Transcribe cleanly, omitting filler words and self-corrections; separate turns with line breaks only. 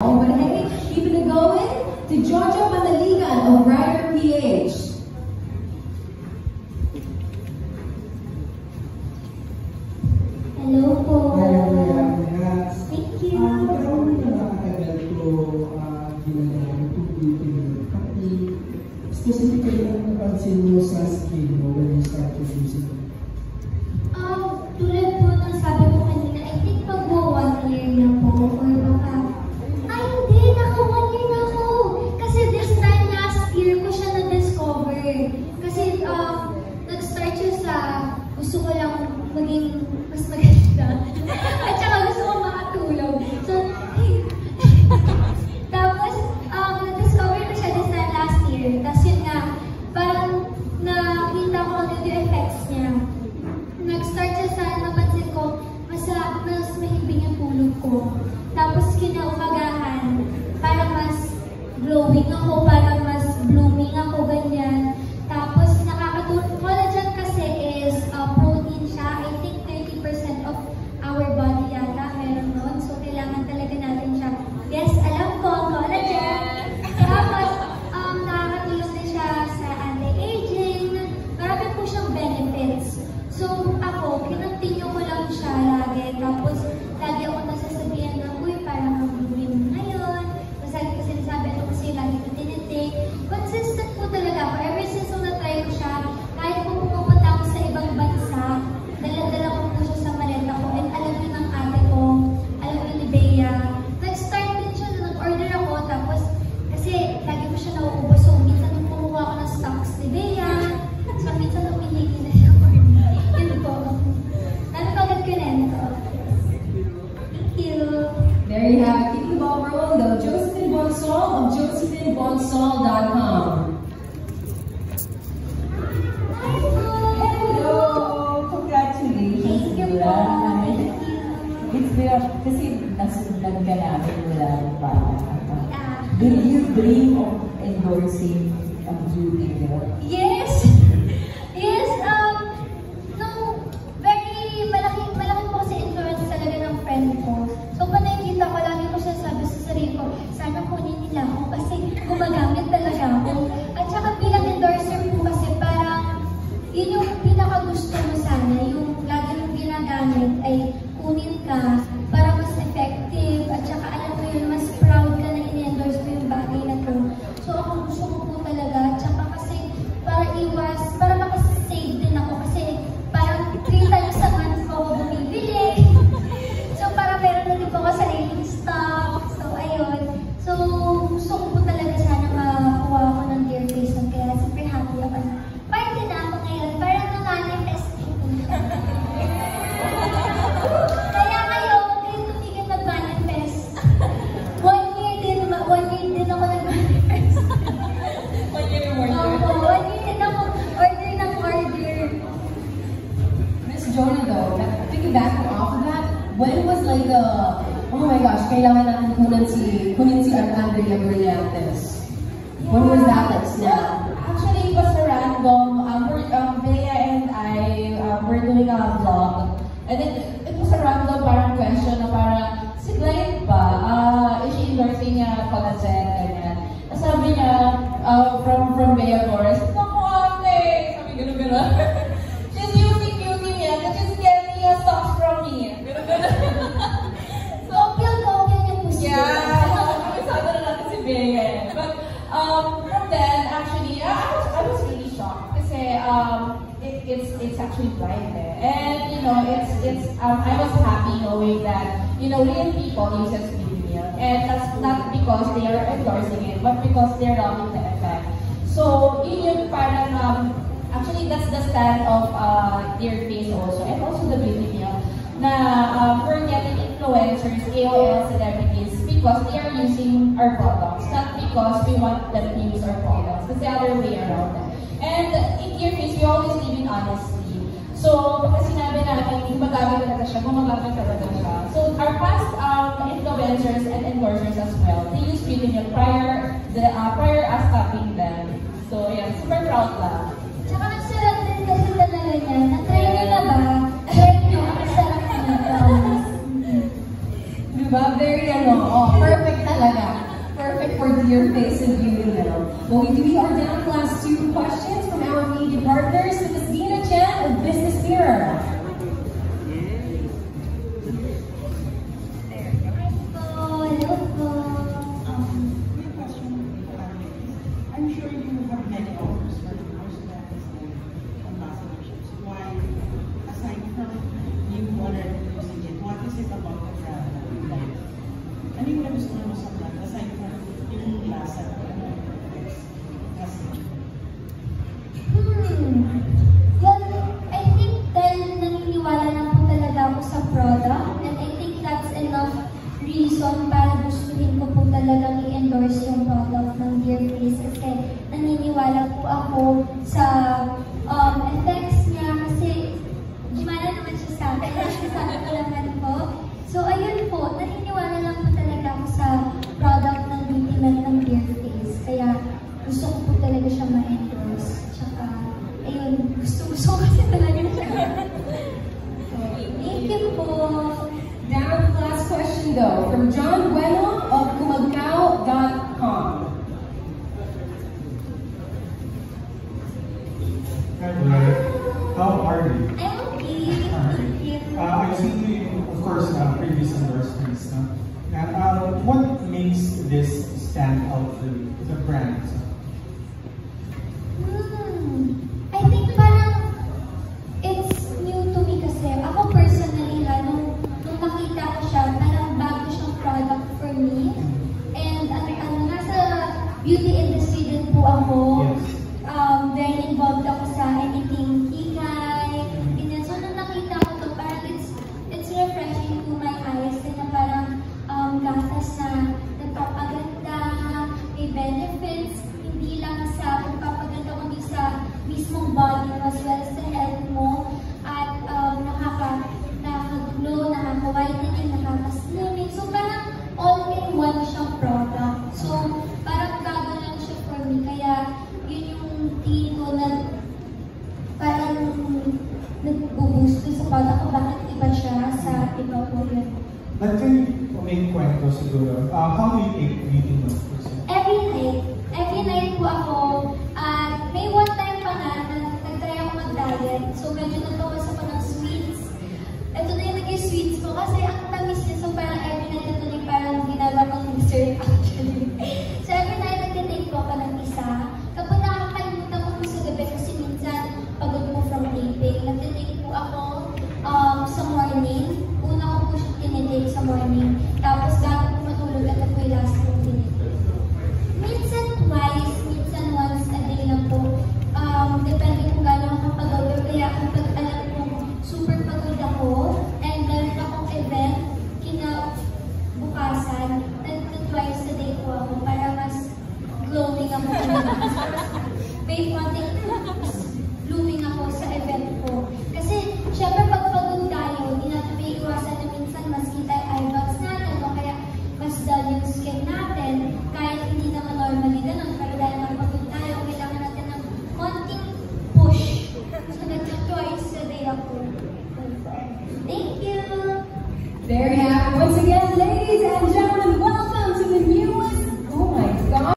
But hey, keeping it going to Georgia Manaligan of Rider PH.
Hello po.
Thank
you.
Specifically, ano napansin mo sa skin mo when you start using it?
Tulad po ng sabi ko kanina, I think mag-1 year na po or baka, ay hindi, naka 1 year na ako. Kasi this time last year ko siya na-discover. Kasi nag-start siya sa gusto ko lang maging mas maganda. At saka gusto ko makatulog. So, tapos, na-discover ko siya this time last year. Tapos yun nga, parang nakita ko ano yung effects niya. Nag-start siya sa napansin ko, mas mahimbing yung tulog ko. Tapos kinaumagahan, parang mas glowing ako, parang mas blooming ako, ganyan. Tapos nakakatulong, collagen kasi is protein siya. I think 30% of our body yata meron nun. So kailangan talaga natin siya. Yes, alam ko, collagen. Tapos nakakatulong din siya sa anti-aging. Marami po siyang benefits. So ako, kinontinue ko lang siya lagi. Tapos lagi ako nasasabihan na, uy, parang mag-blooming ngayon. Tapos lagi ko sinasabi, ito kasi lagi ko tinitake. Consistent po talaga ako. Ever since nung na-try ko siya, kahit po pumunta ako sa ibang bansa, dala-dala ko po siya sa maleta ko. And alam niyo ng ate ko, alam niyo ni Bea, nag-start din siya nung nag-order ako. Tapos, kasi lagi ko siya nauubos. So, minsan nung kumuha ako ng stocks ni Bea, so minsan nung hinigi na siya. Yun po. Napagod ko na ito. Thank you.
There you have it. Keeping the ball rolling though. Josephine Bonsall of josephinebonsall.com.
Hello! Congratulations!
Thank you po. Thank you.
It's been, kasi nasundan ka namin mula pa.
Yeah.
Did you dream of endorsing a beauty girl?
Yes! Yes, nung malaki po kasi influence talaga ng friend ko. So, pag nakikita ko, lagi ko siya sabi sa sarili ko, sana kunin nila ako kasi gumagamit talaga ako. At saka bilang endorser po kasi parang yun yung pinakagusto mo sana, yung lagi mong ginagamit ay kunin ka para mas effective at saka alam mo yun, mas proud ka na in-endorse mo yung bagay na to. So, ako gusto ko po talaga. At saka kasi para makasave din ako kasi parang 3 times a month ko ako bumibili. So, para meron na din po ako sariling stock. So, ayun. So, gusto ko po talaga sana makakuha ako ng Dear Face. Kaya super happy ako na party na ako ngayon. Parang na-manifest ko po siya. Kaya kayo, huwag kayo tumigil mag-manifest. 1 year din ako nag-manifest.
1 year more.
Opo, 1 year din ako order ng order.
Miss Jonah though, piggybacking off of that, when was like the, oh my gosh, kailangan natin kunin si Andrea Brillantes. When was that like snap?
Actually, it was a random, Bea and I were doing a vlog. And then, it was a random parang question na parang, si Glenn ba? Is she endorsing niya collagen, ganyan. Sabi niya, from Bea Torres, naku ate! Sabi gano'n. She's using beauty niya, but she's getting stocks from me. Gano'n.
Kopya niya po siya.
Yeah, sabi na natin si Bea. But from then, actually, I was really shocked kasi it's actually blind there. And you know, I was happy knowing that real people uses beauty milk, and that's not because they are endorsing it, but because they're loving the effect. So yun yung parang actually that's the stand of Dear Face also, and also the beauty milk na we're getting influencers, KOL celebrities because they are using our products, not because we want them to use our products. It's the other way around. And in Dear Face, we always live in honesty. So, pagka sinabi natin, gumagamit talaga siya, gumagamit talaga siya. So, our past influencers and endorsers as well, they use beauty milk prior us stopping them. So, yeah, super proud lang.
Tsaka nagsarap din kasi talaga niya. Na-try niyo na ba? Try niyo, ang sarap niya.
Diba? Very perfect talaga. your face and beauty now. Well, we are down to last 2 questions from our media partners. Ms. Dina Chan of Business Mirror.
I'm sure you have many offers for ambassadorships. Why, aside from you already using it, what is it about the brand that you like? Ano yung nagustuhan mo sa brand aside from yung lasa na
Well, I think dahil naniniwala na po talaga ako sa product, and I think that's enough reason para gustuhin ko po talagang i-endorse yung product ng Dear Face kasi naniniwala po ako sa effects niya kasi gumana naman siya sa akin, sabi ko naman po. So ayun po, naniniwala lang po talaga ako sa product ng beauty melt ng Dear Face kaya gusto ko po talaga siya ma-endorse. Tsaka, ayun, gusto ko kasi talaga siya. Thank you po.
Down to the last question though, from John Bueno of Kumagao.com.
How are you?
I'm okay. Thank you.
I've seen you, of course, previous endorsements. What makes this stand out to the brand?
I think parang it's new to me kasi ako personally nung nakita ko siya, parang bago siyang product for me. And nasa beauty industry din po ako.
Yes.
Very involved ako sa anything higay. And so nung nakita ko to, parang it's refreshing to my eyes na parang gatas na nagpapaganda, may benefits, hindi lang sa pagpapaganda kundi sa mismong body as well as sa health mo at nakaka-glow, nakaka-whitening, nakaka-slimming. So parang all-in-one siyang product. So parang bago lang siya for me. Kaya yun yung tingin ko na parang nag-boost sa product ko. Bakit iba siya sa iba po yun?
But can you make kwento siguro? How do you take beauty milk?
Every night po ako. May one time pa nga na nag-try ako mag-diet. So medyo nagbawas ako ng sweets. Ito na yung naging sweets ko kasi ang tamis niya. So parang every night ito na yung parang ginagawa kong dessert actually. So every night nag-take po ako ng isa. Kapag nakakalimutan ko po sa gabi kasi minsan pagod po from taping. Nag-take po ako sa morning. Una ko po siya tinitake sa morning. Tapos bago po matulog, ito po yung last kong tinitake. Minsan twice, minsan once a day lang po. Depende kung gano'n ako kapag-over. Kaya kapag alam ko super pagod ako and meron akong event kinabukasan, twice a day po ako para mas glowing ako. May konting blooming ako sa event ko. Kasi syempre pag pagod tayo, hindi natin may iwasan na minsan mas kita yung eye bags natin o kaya mas dull yung skin natin. Kahit hindi naman normally ganun, pero dahil napagod tayo, kailangan natin ng konting push. So nag-twice a day ako. Thank you!
There you have it. Once again, ladies and gentlemen,